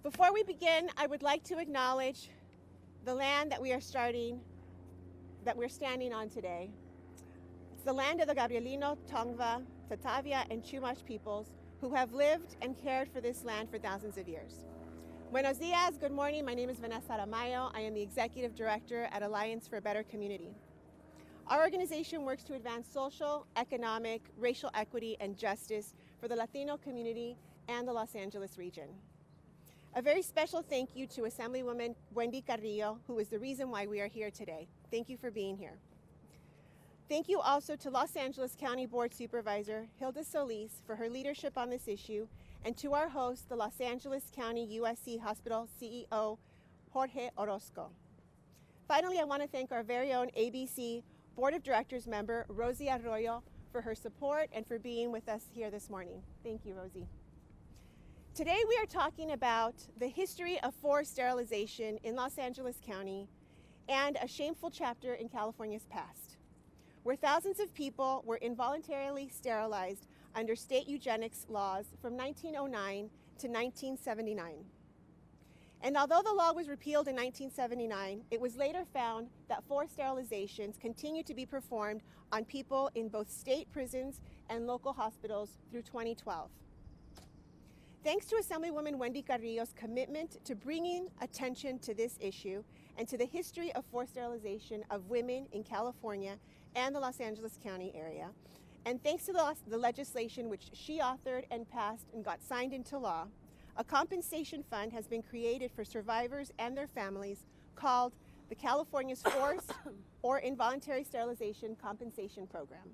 Before we begin, I would like to acknowledge the land that we're standing on today. It's the land of the Gabrielino, Tongva, Tatavia, and Chumash peoples who have lived and cared for this land for thousands of years. Buenos dias, good morning. My name is Vanessa Aramayo. I am the Executive Director at Alliance for a Better Community. Our organization works to advance social, economic, racial equity, and justice for the Latino community and the Los Angeles region. A very special thank you to Assemblywoman Wendy Carrillo, who is the reason why we are here today. Thank you for being here. Thank you also to Los Angeles County Board Supervisor Hilda Solis for her leadership on this issue, and to our host, the Los Angeles County USC Hospital CEO, Jorge Orozco. Finally, I want to thank our very own ABC Board of Directors member, Rosie Arroyo, for her support and for being with us here this morning. Thank you, Rosie. Today we are talking about the history of forced sterilization in Los Angeles County and a shameful chapter in California's past, where thousands of people were involuntarily sterilized under state eugenics laws from 1909 to 1979. And although the law was repealed in 1979, it was later found that forced sterilizations continued to be performed on people in both state prisons and local hospitals through 2012. Thanks to Assemblywoman Wendy Carrillo's commitment to bringing attention to this issue and to the history of forced sterilization of women in California and the Los Angeles County area, and thanks to the legislation which she authored and passed and got signed into law, a compensation fund has been created for survivors and their families called the California's Forced or Involuntary Sterilization Compensation Program.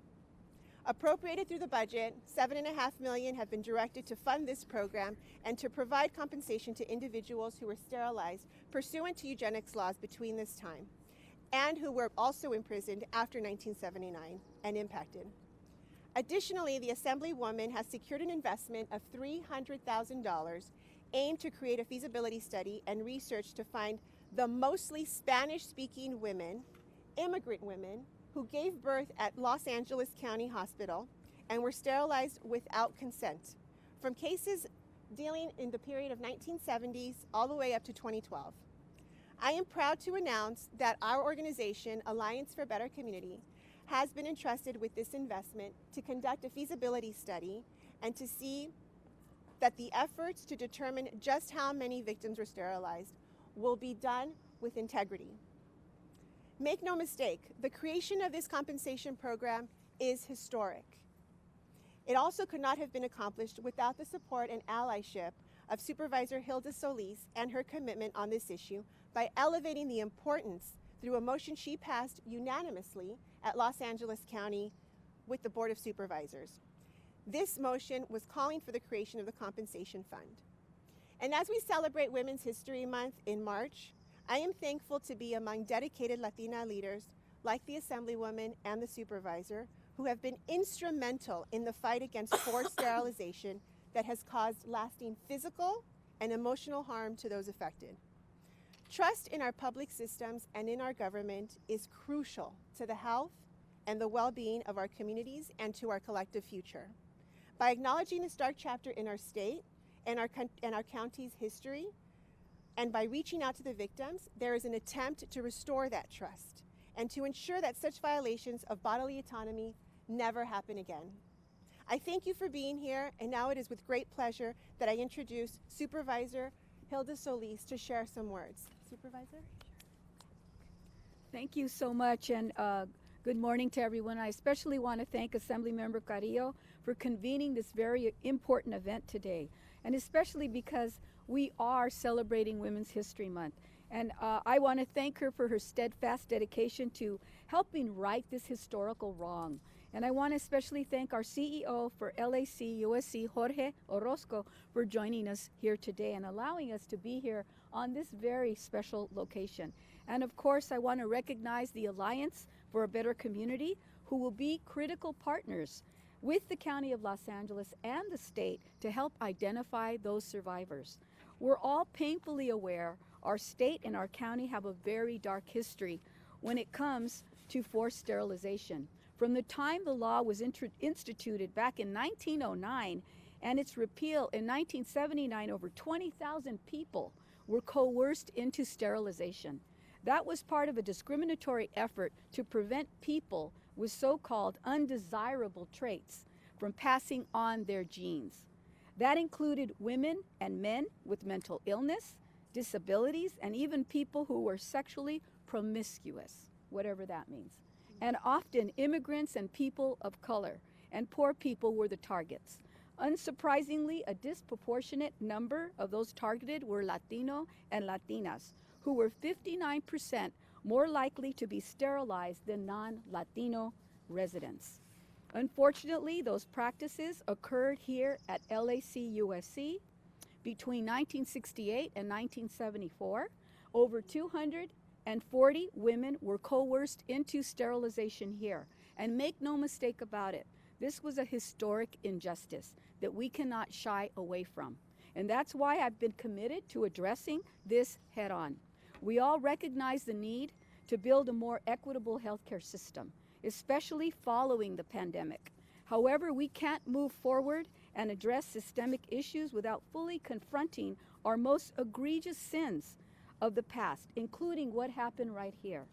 Appropriated through the budget, $7.5 million have been directed to fund this program and to provide compensation to individuals who were sterilized pursuant to eugenics laws between this time, and who were also imprisoned after 1979 and impacted. Additionally, the Assemblywoman has secured an investment of $300,000 aimed to create a feasibility study and research to find the mostly Spanish-speaking women, immigrant women, who gave birth at Los Angeles County Hospital and were sterilized without consent, from cases dealing in the period of 1970s all the way up to 2012. I am proud to announce that our organization, Alliance for a Better Community, has been entrusted with this investment to conduct a feasibility study and to see that the efforts to determine just how many victims were sterilized will be done with integrity. Make no mistake, the creation of this compensation program is historic. It also could not have been accomplished without the support and allyship of Supervisor Hilda Solis and her commitment on this issue by elevating the importance through a motion she passed unanimously at Los Angeles County with the Board of Supervisors. This motion was calling for the creation of the Compensation Fund. And as we celebrate Women's History Month in March, I am thankful to be among dedicated Latina leaders like the Assemblywoman and the Supervisor who have been instrumental in the fight against forced sterilization that has caused lasting physical and emotional harm to those affected. Trust in our public systems and in our government is crucial to the health and the well-being of our communities and to our collective future. By acknowledging this dark chapter in our state and our county's history, and by reaching out to the victims, there is an attempt to restore that trust and to ensure that such violations of bodily autonomy never happen again. I thank you for being here, and now it is with great pleasure that I introduce Supervisor Hilda Solis to share some words. Supervisor? Thank you so much, and good morning to everyone. I especially want to thank Assemblymember Carrillo for convening this very important event today, and especially because we are celebrating Women's History Month. And I want to thank her for her steadfast dedication to helping right this historical wrong. And I want to especially thank our CEO for LAC USC, Jorge Orozco, for joining us here today and allowing us to be here on this very special location. And of course, I want to recognize the Alliance for a Better Community, who will be critical partners with the County of Los Angeles and the state to help identify those survivors. We're all painfully aware our state and our county have a very dark history when it comes to forced sterilization. From the time the law was instituted back in 1909, and its repeal in 1979, over 20,000 people were coerced into sterilization. That was part of a discriminatory effort to prevent people with so-called undesirable traits from passing on their genes. That included women and men with mental illness, disabilities, and even people who were sexually promiscuous, whatever that means. And often immigrants and people of color and poor people were the targets. Unsurprisingly, a disproportionate number of those targeted were Latino and Latinas, who were 59% more likely to be sterilized than non-Latino residents. Unfortunately, those practices occurred here at LAC-USC between 1968 and 1974. Over 240 women were coerced into sterilization here. And make no mistake about it, this was a historic injustice that we cannot shy away from. And that's why I've been committed to addressing this head on. We all recognize the need to build a more equitable healthcare system, especially following the pandemic. However, we can't move forward and address systemic issues without fully confronting our most egregious sins of the past, including what happened right here.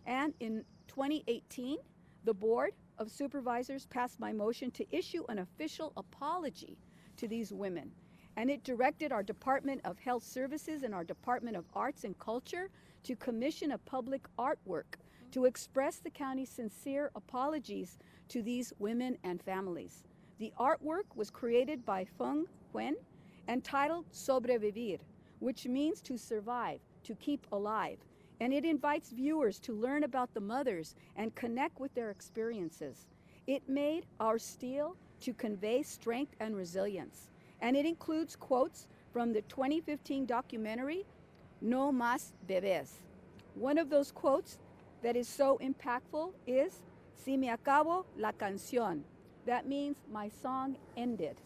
And in 2018, the Board of Supervisors passed my motion to issue an official apology to these women. And it directed our Department of Health Services and our Department of Arts and Culture to commission a public artwork to express the county's sincere apologies to these women and families. The artwork was created by Feng Huen and titled Sobrevivir, which means to survive, to keep alive. And it invites viewers to learn about the mothers and connect with their experiences. It made our steel to convey strength and resilience. And it includes quotes from the 2015 documentary, No Más Bebés. One of those quotes that is so impactful is, Si me acabo la canción. That means my song ended.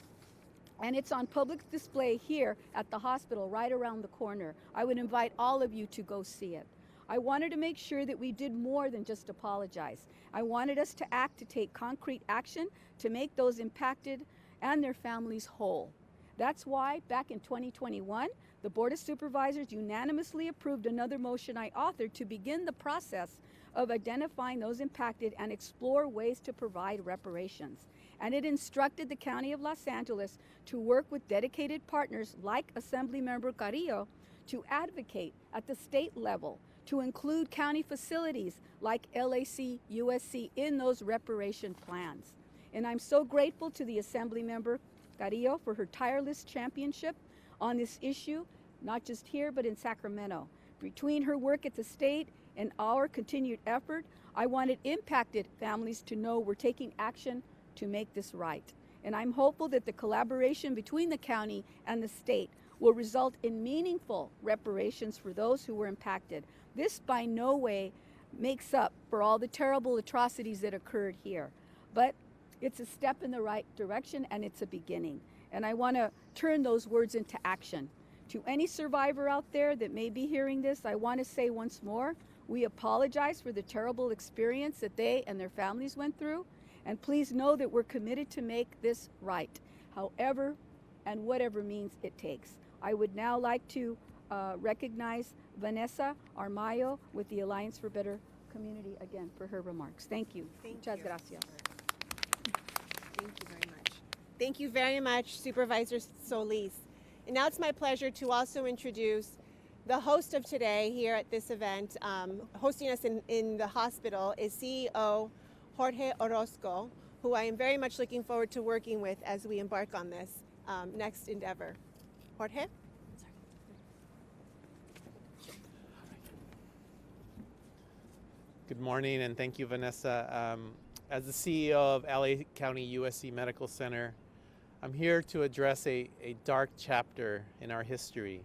And it's on public display here at the hospital right around the corner. I would invite all of you to go see it. I wanted to make sure that we did more than just apologize. I wanted us to act, to take concrete action, to make those impacted and their families whole. That's why back in 2021, the Board of Supervisors unanimously approved another motion I authored to begin the process of identifying those impacted and explore ways to provide reparations. And it instructed the County of Los Angeles to work with dedicated partners like Assemblymember Carrillo to advocate at the state level to include county facilities like LAC-USC in those reparation plans. And I'm so grateful to the Assemblymember Carrillo for her tireless championship on this issue, not just here, but in Sacramento. Between her work at the state and our continued effort, I wanted impacted families to know we're taking action to make this right. And I'm hopeful that the collaboration between the county and the state will result in meaningful reparations for those who were impacted. This by no way makes up for all the terrible atrocities that occurred here, but it's a step in the right direction and it's a beginning. And I want to turn those words into action. To any survivor out there that may be hearing this, I want to say once more, we apologize for the terrible experience that they and their families went through. And please know that we're committed to make this right, however and whatever means it takes. I would now like to recognize Vanessa Armayo with the Alliance for Better Community again for her remarks. Thank you. Muchas gracias. Thank you very much. Thank you very much, Supervisor Solis. And now it's my pleasure to also introduce the host of today here at this event. Hosting us in the hospital is CEO Jorge Orozco, who I am very much looking forward to working with as we embark on this next endeavor. Jorge? Good morning, and thank you, Vanessa. As the CEO of LA County USC Medical Center, I'm here to address a dark chapter in our history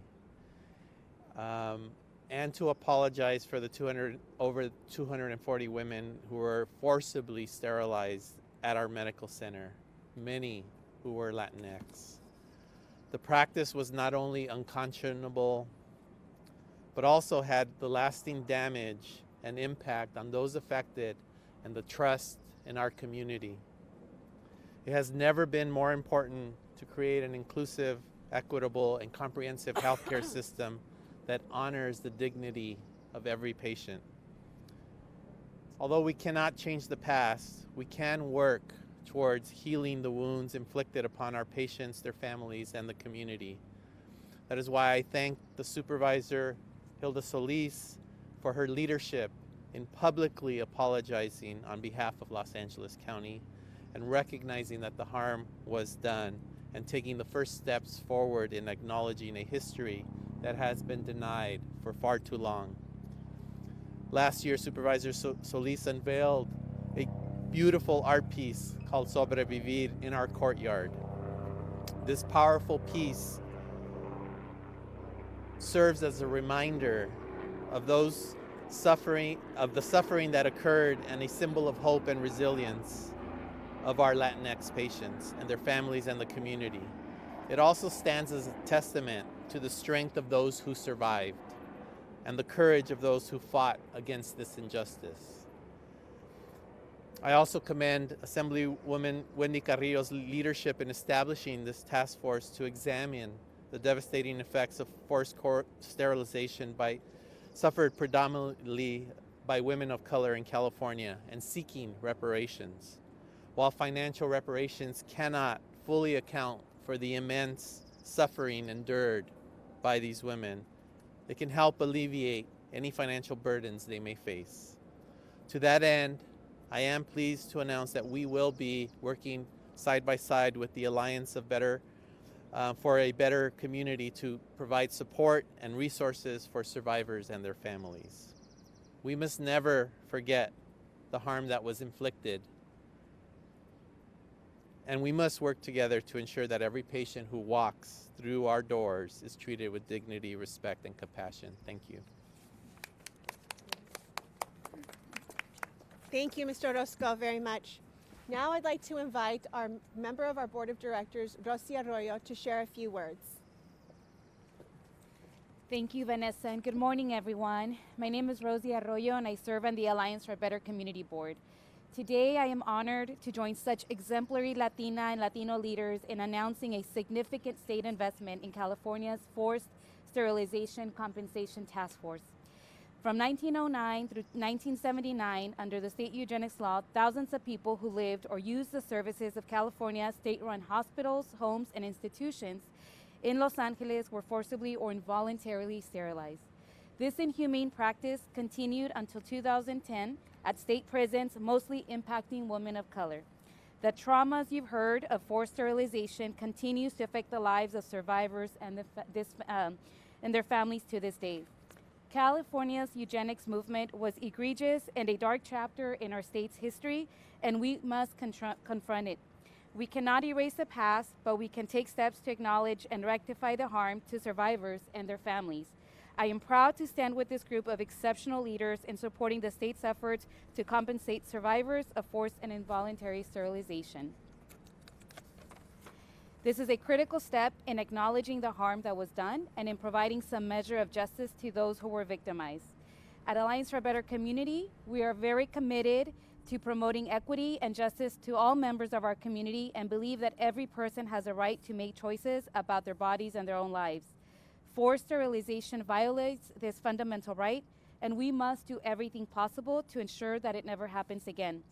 and to apologize for the over 240 women who were forcibly sterilized at our medical center, many who were Latinx. The practice was not only unconscionable, but also had the lasting damage and impact on those affected and the trust in our community. It has never been more important to create an inclusive, equitable, and comprehensive healthcare system that honors the dignity of every patient. Although we cannot change the past, we can work towards healing the wounds inflicted upon our patients, their families, and the community. That is why I thank the supervisor, Hilda Solis, for her leadership in publicly apologizing on behalf of Los Angeles County and recognizing that the harm was done and taking the first steps forward in acknowledging a history that has been denied for far too long. Last year, Supervisor Solis unveiled a beautiful art piece called Sobrevivir in our courtyard. This powerful piece serves as a reminder of the suffering that occurred and a symbol of hope and resilience of our Latinx patients and their families and the community. It also stands as a testament to the strength of those who survived and the courage of those who fought against this injustice. I also commend Assemblywoman Wendy Carrillo's leadership in establishing this task force to examine the devastating effects of forced sterilization suffered predominantly by women of color in California and seeking reparations. While financial reparations cannot fully account for the immense suffering endured by these women, it can help alleviate any financial burdens they may face. To that end, I am pleased to announce that we will be working side by side with the Alliance for a Better Community to provide support and resources for survivors and their families. We must never forget the harm that was inflicted, and we must work together to ensure that every patient who walks through our doors is treated with dignity, respect, and compassion. Thank you. Thank you, Mr. Orozco, very much. Now I'd like to invite our member of our board of directors, Rosie Arroyo, to share a few words. Thank you, Vanessa, and good morning, everyone. My name is Rosie Arroyo, and I serve on the Alliance for a Better Community Board. Today, I am honored to join such exemplary Latina and Latino leaders in announcing a significant state investment in California's Forced Sterilization Compensation Task Force. From 1909 through 1979, under the state eugenics law, thousands of people who lived or used the services of California's state-run hospitals, homes, and institutions in Los Angeles were forcibly or involuntarily sterilized. This inhumane practice continued until 2010 at state prisons, mostly impacting women of color. The traumas you've heard of forced sterilization continues to affect the lives of survivors and their families to this day. California's eugenics movement was egregious and a dark chapter in our state's history, and we must confront it. We cannot erase the past, but we can take steps to acknowledge and rectify the harm to survivors and their families. I am proud to stand with this group of exceptional leaders in supporting the state's efforts to compensate survivors of forced and involuntary sterilization. This is a critical step in acknowledging the harm that was done and in providing some measure of justice to those who were victimized. At Alliance for a Better Community, we are very committed to promoting equity and justice to all members of our community and believe that every person has a right to make choices about their bodies and their own lives. Forced sterilization violates this fundamental right, and we must do everything possible to ensure that it never happens again.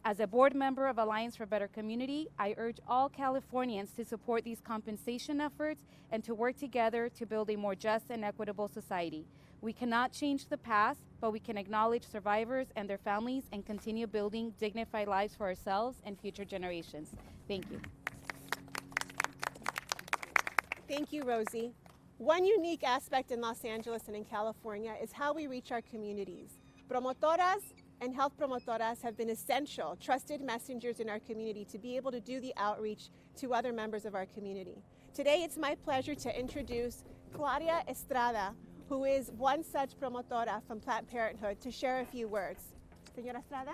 As a board member of Alliance for a Better Community, I urge all Californians to support these compensation efforts and to work together to build a more just and equitable society. We cannot change the past, but we can acknowledge survivors and their families and continue building dignified lives for ourselves and future generations. Thank you. Thank you, Rosie. One unique aspect in Los Angeles and in California is how we reach our communities. Promotoras and health promotoras have been essential, trusted messengers in our community to be able to do the outreach to other members of our community. Today, it's my pleasure to introduce Claudia Estrada, who is one such promotora from Planned Parenthood, to share a few words. Señora Estrada?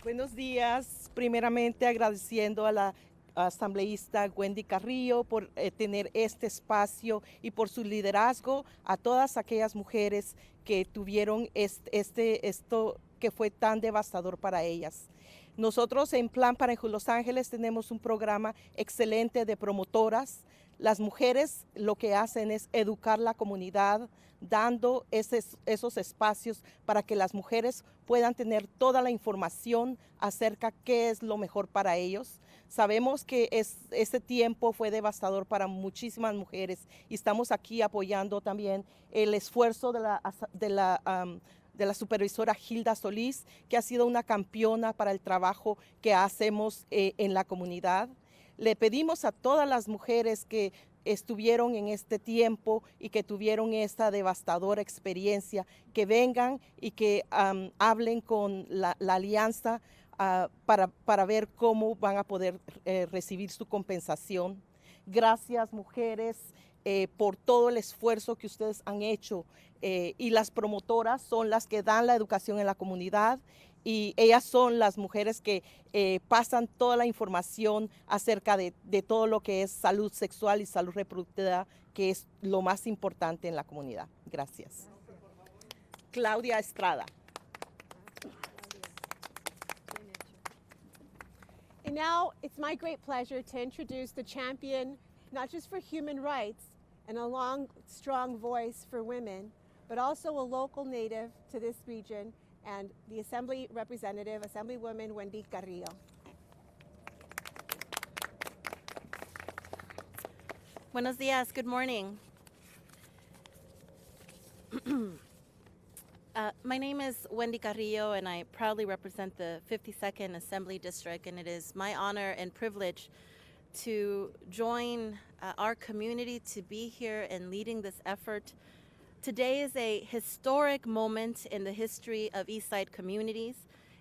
Buenos días. Primeramente agradeciendo a la asambleísta Wendy Carrillo por tener este espacio y por su liderazgo, a todas aquellas mujeres que tuvieron esto que fue tan devastador para ellas. Nosotros en Plan para Los Ángeles tenemos un programa excelente de promotoras. Las mujeres lo que hacen es educar la comunidad, dando esos espacios para que las mujeres puedan tener toda la información acerca de qué es lo mejor para ellos. Sabemos que ese tiempo fue devastador para muchísimas mujeres y estamos aquí apoyando también el esfuerzo de la supervisora Hilda Solís, que ha sido una campeona para el trabajo que hacemos en la comunidad. Le pedimos a todas las mujeres que estuvieron en este tiempo y que tuvieron esta devastadora experiencia, que vengan y que hablen con la alianza para ver cómo van a poder recibir su compensación. Gracias, mujeres, por todo el esfuerzo que ustedes han hecho. Y las promotoras son las que dan la educación en la comunidad y ellas son las mujeres que pasan toda la información acerca de todo lo que es salud sexual y salud reproductiva, que es lo más importante en la comunidad. Gracias. Claudia Estrada. And now it's my great pleasure to introduce the champion, not just for human rights and a long, strong voice for women, but also a local native to this region and the Assembly representative, Assemblywoman Wendy Carrillo. Buenos dias, good morning. My name is Wendy Carrillo and I proudly represent the 52nd Assembly District, and it is my honor and privilege to join our community to be here and leading this effort. Today is a historic moment in the history of Eastside communities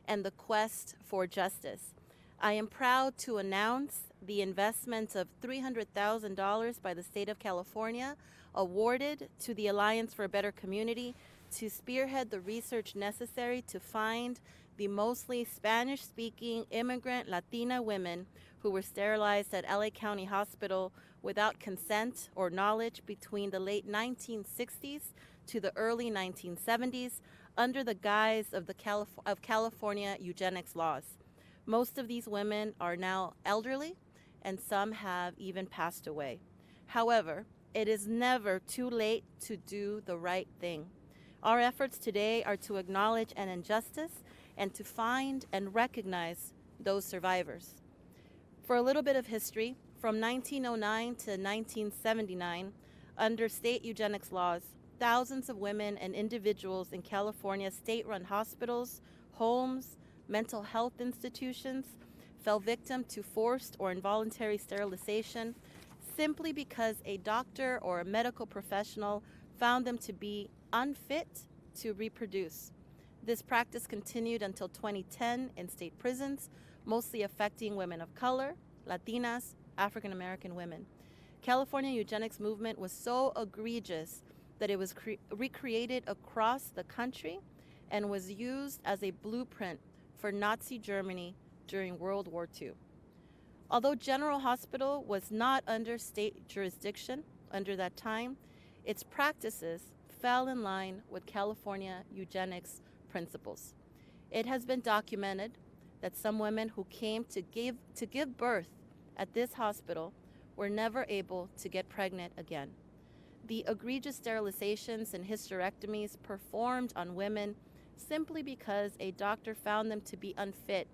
and the quest for justice. I am proud to announce the investment of $300,000 by the state of California awarded to the Alliance for a Better Community to spearhead the research necessary to find the mostly Spanish-speaking immigrant Latina women who were sterilized at LA County Hospital without consent or knowledge between the late 1960s to the early 1970s under the guise of California eugenics laws. Most of these women are now elderly, and some have even passed away. However, it is never too late to do the right thing. Our efforts today are to acknowledge an injustice and to find and recognize those survivors. For a little bit of history, from 1909 to 1979, under state eugenics laws, thousands of women and individuals in California's state-run hospitals, homes, mental health institutions fell victim to forced or involuntary sterilization simply because a doctor or a medical professional found them to be unfit to reproduce. This practice continued until 2010 in state prisons, mostly affecting women of color, Latinas, African American women. California eugenics movement was so egregious that it was recreated across the country and was used as a blueprint for Nazi Germany during World War II. Although General Hospital was not under state jurisdiction under that time, its practices fell in line with California eugenics principles. It has been documented that some women who came to give birth at this hospital were never able to get pregnant again. The egregious sterilizations and hysterectomies performed on women simply because a doctor found them to be unfit,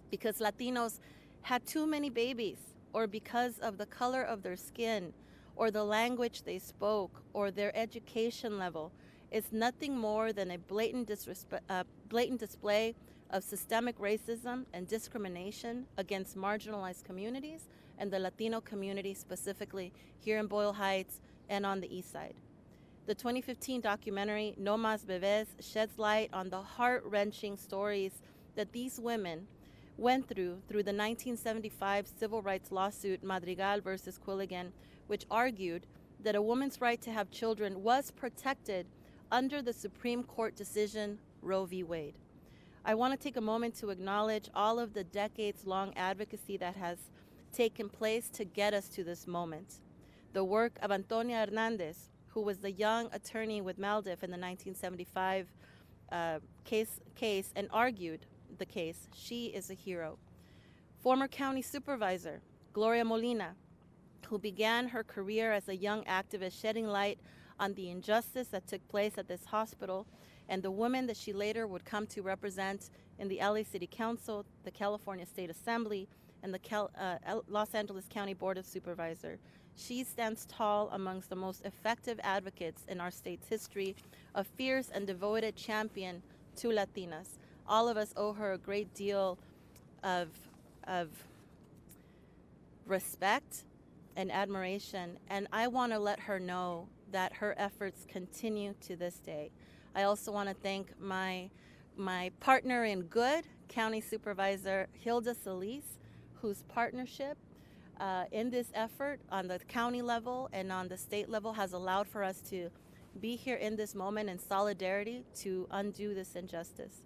because Latinos had too many babies, or because of the color of their skin, or the language they spoke, or their education level, is nothing more than a blatant display of systemic racism and discrimination against marginalized communities and the Latino community specifically here in Boyle Heights and on the East Side. The 2015 documentary No Más Bebés sheds light on the heart-wrenching stories that these women went through the 1975 civil rights lawsuit Madrigal versus Quilligan, which argued that a woman's right to have children was protected under the Supreme Court decision Roe v. Wade. I want to take a moment to acknowledge all of the decades-long advocacy that has taken place to get us to this moment. The work of Antonia Hernandez, who was the young attorney with Maldiff in the 1975 case and argued the case. She is a hero. Former county supervisor, Gloria Molina, who began her career as a young activist shedding light on the injustice that took place at this hospital and the women that she later would come to represent in the LA City Council, the California State Assembly, and the Los Angeles County Board of Supervisors. She stands tall amongst the most effective advocates in our state's history, a fierce and devoted champion to Latinas. All of us owe her a great deal of respect and admiration, and I want to let her know that her efforts continue to this day. I also want to thank my partner in good, County Supervisor Hilda Solis, whose partnership in this effort on the county level and on the state level has allowed for us to be here in this moment in solidarity to undo this injustice.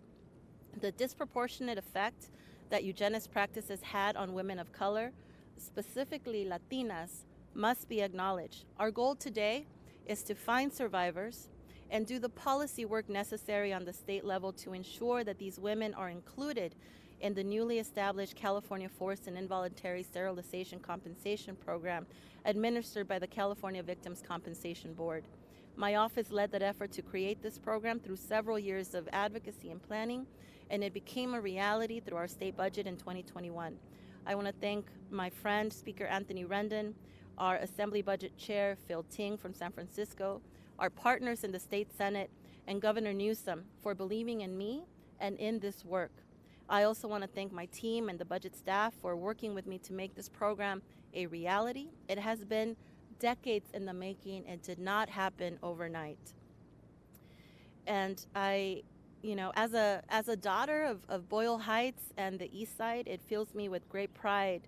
The disproportionate effect that eugenist practices had on women of color, specifically Latinas, must be acknowledged. Our goal today is to find survivors and do the policy work necessary on the state level to ensure that these women are included in the newly established California Forced and Involuntary Sterilization Compensation Program administered by the California Victims Compensation Board. My office led that effort to create this program through several years of advocacy and planning, and it became a reality through our state budget in 2021. I want to thank my friend, Speaker Anthony Rendon, our Assembly Budget Chair, Phil Ting from San Francisco, our partners in the State Senate, and Governor Newsom for believing in me and in this work. I also want to thank my team and the budget staff for working with me to make this program a reality. It has been decades in the making. It did not happen overnight. And I, as a daughter of Boyle Heights and the East Side, it fills me with great pride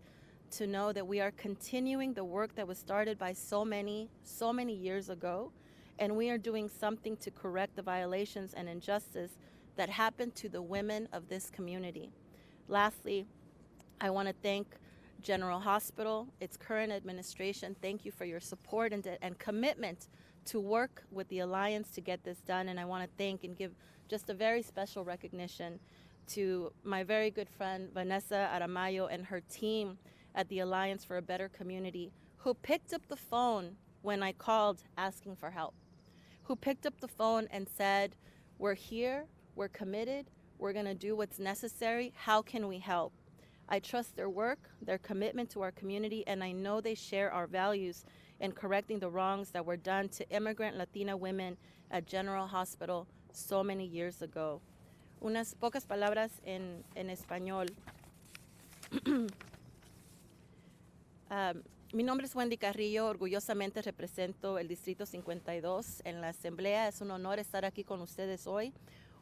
to know that we are continuing the work that was started by so many years ago, and we are doing something to correct the violations and injustice that happened to the women of this community. Lastly, I want to thank General Hospital, its current administration. Thank you for your support and commitment to work with the Alliance to get this done. And I want to thank and give just a very special recognition to my very good friend, Vanessa Aramayo, and her team at the Alliance for a Better Community, who picked up the phone when I called asking for help, who picked up the phone and said, we're here, we're committed, we're gonna do what's necessary, how can we help? I trust their work, their commitment to our community, and I know they share our values in correcting the wrongs that were done to immigrant Latina women at General Hospital so many years ago. Unas pocas palabras en español. Mi nombre es Wendy Carrillo, orgullosamente represento el Distrito 52 en la Asamblea. Es un honor estar aquí con ustedes hoy.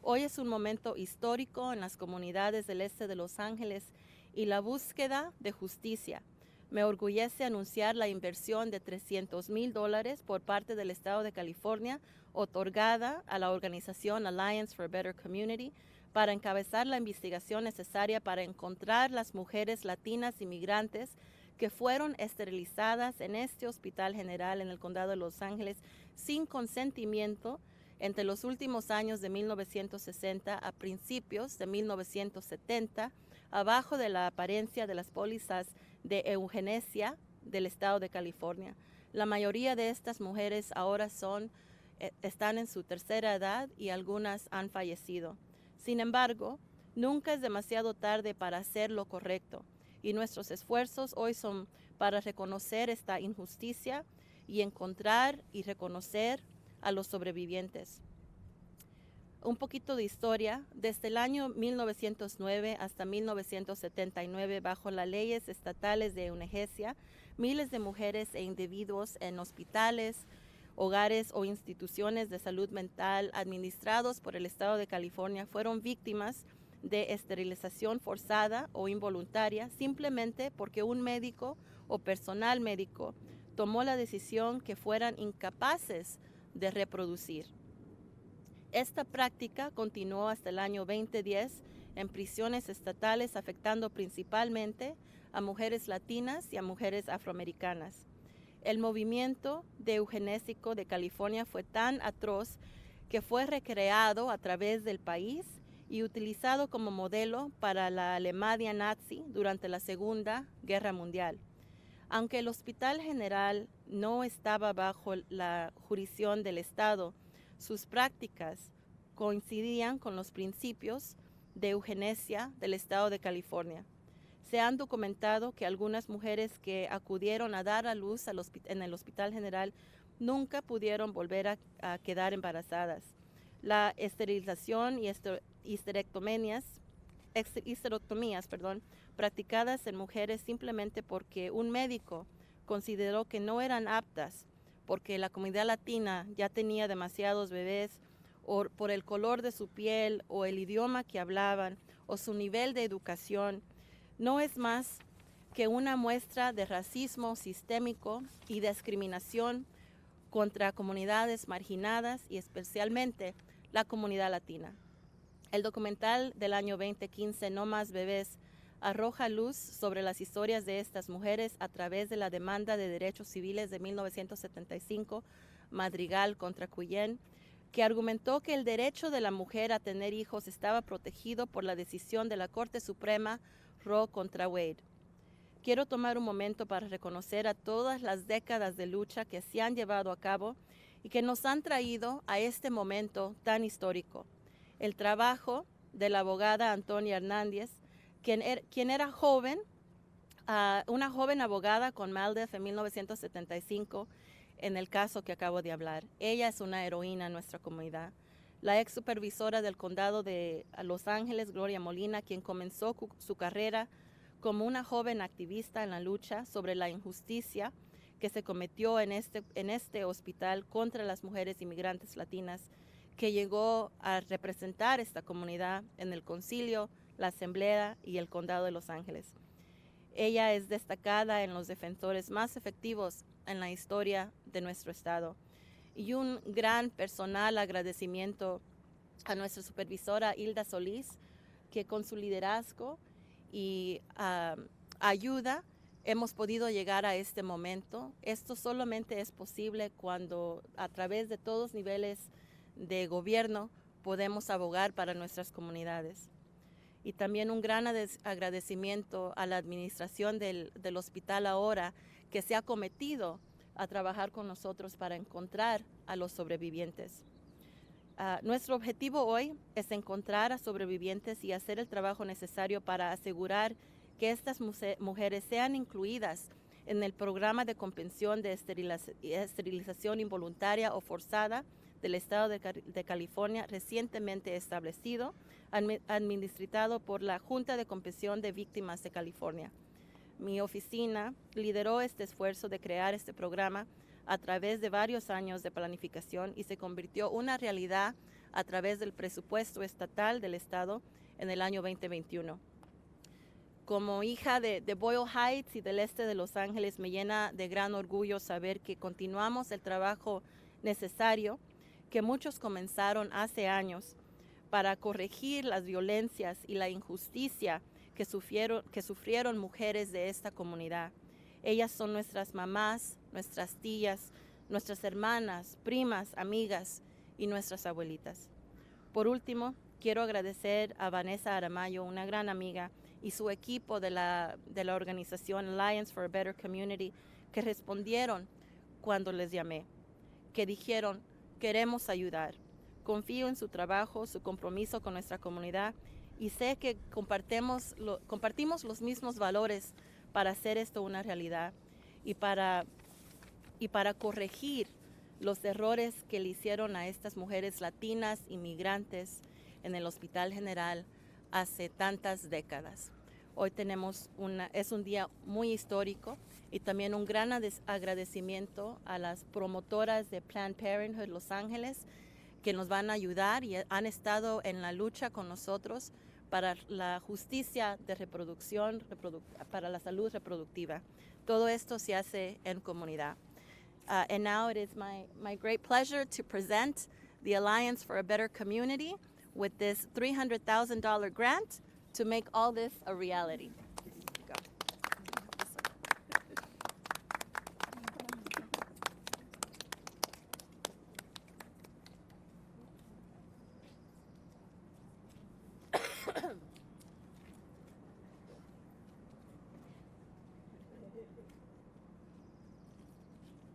Hoy es un momento histórico en las comunidades del este de Los Ángeles y la búsqueda de justicia. Me orgullece anunciar la inversión de $300,000 por parte del Estado de California, otorgada a la organización Alliance for a Better Community, para encabezar la investigación necesaria para encontrar las mujeres latinas inmigrantes que fueron esterilizadas en este hospital general en el condado de Los Ángeles sin consentimiento entre los últimos años de 1960 a principios de 1970, abajo de la apariencia de las pólizas de eugenesia del estado de California. La mayoría de estas mujeres ahora están en su tercera edad y algunas han fallecido. Sin embargo, nunca es demasiado tarde para hacer lo correcto, y nuestros esfuerzos hoy son para reconocer esta injusticia y encontrar y reconocer a los sobrevivientes. Un poquito de historia. Desde el año 1909 hasta 1979, bajo las leyes estatales de eugenesia, miles de mujeres e individuos en hospitales, hogares o instituciones de salud mental administrados por el Estado de California fueron víctimas de esterilización forzada o involuntaria simplemente porque un médico o personal médico tomó la decisión que fueran incapaces de reproducir. Esta práctica continuó hasta el año 2010 en prisiones estatales, afectando principalmente a mujeres latinas y a mujeres afroamericanas. El movimiento eugenésico de California fue tan atroz que fue recreado a través del país y utilizado como modelo para la Alemania nazi durante la Segunda Guerra Mundial. Aunque el Hospital General no estaba bajo la jurisdicción del Estado, sus prácticas coincidían con los principios de eugenesia del Estado de California. Se han documentado que algunas mujeres que acudieron a dar a luz en el Hospital General nunca pudieron volver a quedar embarazadas. La esterilización y histerectomías, practicadas en mujeres simplemente porque un médico consideró que no eran aptas, porque la comunidad latina ya tenía demasiados bebés, o por el color de su piel, o el idioma que hablaban, o su nivel de educación, no es más que una muestra de racismo sistémico y discriminación contra comunidades marginadas y especialmente la comunidad latina. El documental del año 2015, No Más Bebés, arroja luz sobre las historias de estas mujeres a través de la demanda de derechos civiles de 1975, Madrigal contra Cuyen, que argumentó que el derecho de la mujer a tener hijos estaba protegido por la decisión de la Corte Suprema Roe contra Wade. Quiero tomar un momento para reconocer a todas las décadas de lucha que se han llevado a cabo y que nos han traído a este momento tan histórico. El trabajo de la abogada Antonia Hernández, quien era joven, una joven abogada con Maldef en 1975, en el caso que acabo de hablar. Ella es una heroína en nuestra comunidad. La ex supervisora del condado de Los Ángeles, Gloria Molina, quien comenzó su carrera como una joven activista en la lucha sobre la injusticia que se cometió en este hospital contra las mujeres inmigrantes latinas, que llegó a representar esta comunidad en el concilio, la asamblea y el condado de Los Ángeles. Ella es destacada en los defensores más efectivos en la historia de nuestro estado. Y un gran personal agradecimiento a nuestra supervisora Hilda Solís, que con su liderazgo y ayuda hemos podido llegar a este momento. Esto solamente es posible cuando a través de todos niveles de gobierno podemos abogar para nuestras comunidades. Y también un gran agradecimiento a la administración del hospital ahora, que se ha cometido a trabajar con nosotros para encontrar a los sobrevivientes. Nuestro objetivo hoy es encontrar a sobrevivientes y hacer el trabajo necesario para asegurar que estas mujeres sean incluidas en el programa de compensación de esterilización involuntaria o forzada del Estado de California recientemente establecido, administrado por la Junta de Compensación de Víctimas de California. Mi oficina lideró este esfuerzo de crear este programa a través de varios años de planificación y se convirtió en una realidad a través del presupuesto estatal del Estado en el año 2021. Como hija de Boyle Heights y del este de Los Ángeles, me llena de gran orgullo saber que continuamos el trabajo necesario que muchos comenzaron hace años para corregir las violencias y la injusticia que sufrieron mujeres de esta comunidad. Ellas son nuestras mamás, nuestras tías, nuestras hermanas, primas, amigas y nuestras abuelitas. Por último, quiero agradecer a Vanessa Aramayo, una gran amiga, y su equipo de la organización Alliance for a Better Community, que respondieron cuando les llamé, que dijeron: queremos ayudar. Confío en su trabajo, su compromiso con nuestra comunidad y sé que compartimos los mismos valores para hacer esto una realidad y para corregir los errores que le hicieron a estas mujeres latinas inmigrantes en el Hospital General hace tantas décadas. Hoy es un día muy histórico y también un gran agradecimiento a las promotoras de Planned Parenthood Los Ángeles, que nos van a ayudar y han estado en la lucha con nosotros para la justicia de reproducción, para la salud reproductiva. Todo esto se hace en comunidad. And now it is my great pleasure to present the Alliance for a Better Community with this $300,000 grant to make all this a reality.